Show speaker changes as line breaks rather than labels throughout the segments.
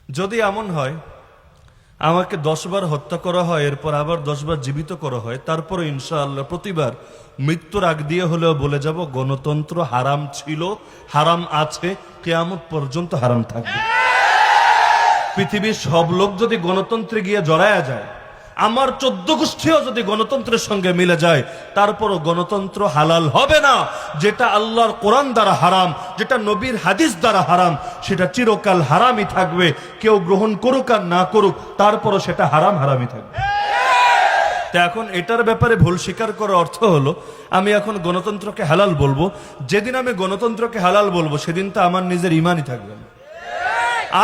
যদি এমন হয় আমাকে 10 বার হত্যা করা হয়, এরপর আবার 10 বার জীবিত করা হয়, তারপরে ইনশাআল্লাহ প্রতিবার মৃত্যুর আগ দিয়ে হলেও বলে যাব গণতন্ত্র হারাম ছিল, হারাম আছে, কিয়ামত পর্যন্ত হারাম থাকবে। পৃথিবীর সব লোক যদি গণতন্ত্রে গিয়ে জড়ায়া যায়, আমার 14 গোষ্ঠীও যদি গণতন্ত্রের সঙ্গে মিলে যায়, তারপরও গণতন্ত্র হালাল হবে না। যেটা আল্লাহর কোরআন দ্বারা হারাম, যেটা নবীর হাদিস দ্বারা হারাম, সেটা চিরকাল হারামই থাকবে। কেউ গ্রহণ করুক আর না করুক, তারপরও সেটা হারাম হারামই থাকবে। তা এখন এটার ব্যাপারে ভুল স্বীকার করার অর্থ হলো আমি এখন গণতন্ত্রকে হালাল বলবো। যেদিন আমি গণতন্ত্রকে হালাল বলবো সেদিন তো আমার নিজের ইমানই থাকবে না।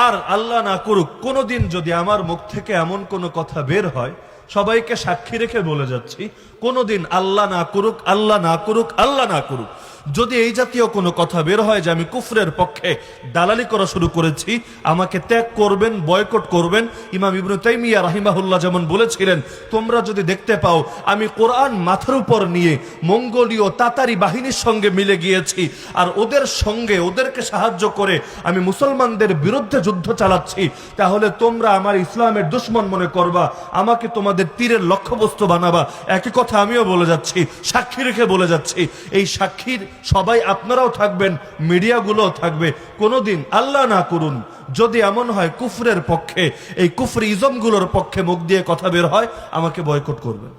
আর আল্লাহ না করুক কোনোদিন যদি আমার মুখ থেকে এমন কোনো কথা বের হয়, সবাইকে সাক্ষী রেখে বলে যাচ্ছি, কোনোদিন আল্লাহ না করুক, আল্লাহ না করুক, আল্লাহ না করুক, যদি এই জাতীয় কোনো কথা বের হয় যে আমি কুফরের পক্ষে দালালি করা শুরু করেছি, আমাকে ত্যাগ করবেন, বয়কট করবেন। ইমাম ইবনে তাইমিয়া রাহিমাহুল্লাহ যেমন বলেছিলেন, তোমরা যদি দেখতে পাও আমি কোরআন মাথার উপর নিয়ে মঙ্গোলীয় তাতারি বাহিনীর সঙ্গে মিলে গিয়েছি, আর ওদের সঙ্গে ওদেরকে সাহায্য করে আমি মুসলমানদের বিরুদ্ধে যুদ্ধ চালাচ্ছি, তাহলে তোমরা আমার ইসলামের দুশ্মন মনে করবা, আমাকে তোমাদের তীরের লক্ষ্যবস্তু বানাবা। একই কথা আমিও বলে যাচ্ছি, সাক্ষী রেখে বলে যাচ্ছি। এই সাক্ষীর সবাই আপনারাও থাকবেন, মিডিয়াগুলোও থাকবে। কোনোদিন আল্লাহ না করুন যদি এমন হয় কুফরের পক্ষে, এই কুফরি ইজমগুলোর পক্ষে মুখ দিয়ে কথা বের হয়, আমাকে বয়কট করবেন।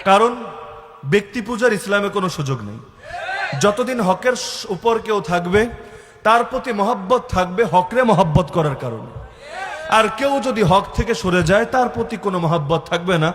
কারণ ব্যক্তি পূজার ইসলামে কোনো সুযোগ নেই। যতদিন হকের উপর কেউ থাকবে, তার প্রতি মহব্বত থাকবে হকরে মহব্বত করার কারণে। আর কেউ যদি হক থেকে সরে যায়, তার প্রতি কোনো মহব্বত থাকবে না।